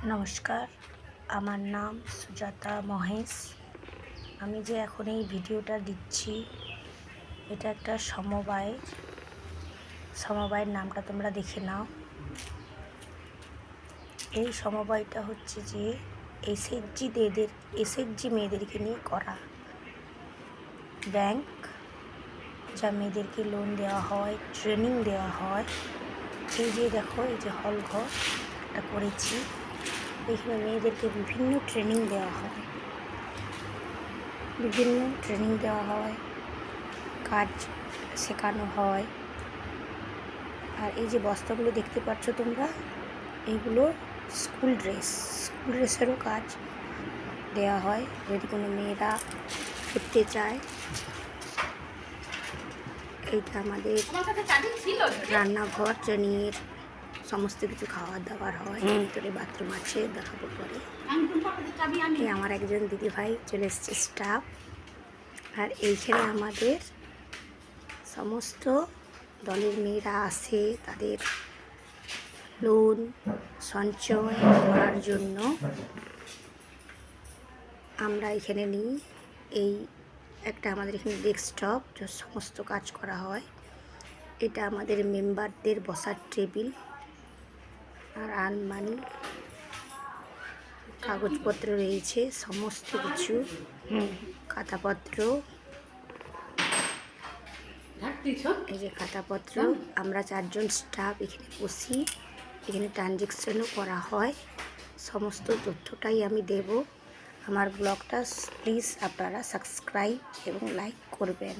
নমস্কার, আমার নাম সুজাতা মহেশ। আমি যে এখন এই ভিডিওটা দিচ্ছি এটা একটা সমবায়ের নামটা তোমরা দেখে নাও। এই সমবায়টা হচ্ছে যে এসএইচজি মেয়েদেরকে নিয়ে করা ব্যাংক, যা মেয়েদেরকে লোন দেওয়া হয়, ট্রেনিং দেওয়া হয়। এই যে দেখো, এই যে হল ঘর একটা করেছি, এখানে মেয়েদেরকে বিভিন্ন ট্রেনিং দেওয়া হয়, কাজ শেখানো হয়। আর এই যে বস্তাগুলো দেখতে পাচ্ছ তোমরা, এইগুলো স্কুল ড্রেসেরও কাজ দেওয়া হয় যদি কোনো মেয়েরা করতে চায়। এইটা আমাদের রান্নাঘর, ট্রেনিংয়ের সমস্ত কিছু খাবার দাবার হয়। ভিতরে বাথরুম আছে, দেখাবো পরে। আমার একজন দিদিভাই চলে এসছে, স্টাফ। আর এইখানে আমাদের সমস্ত দলের মেয়েরা আসে তাদের লোন সঞ্চয় করার জন্য। আমরা এখানে নিই এই একটা আমাদের এখানে ডেস্কটপ, সমস্ত কাজ করা হয়। এটা আমাদের মেম্বারদের বসার টেবিল আর আলমারি, কাগজপত্র রয়েছে সমস্ত কিছু, খাতাপত্র, এই যে খাতাপত্র। আমরা 4 জন স্টাফ এখানে বসি, এখানে ট্রানজ্যাকশনও করা হয়। সমস্ত তথ্যটাই আমি দেব। আমার ব্লগটা প্লিজ আপনারা সাবস্ক্রাইব এবং লাইক করবেন।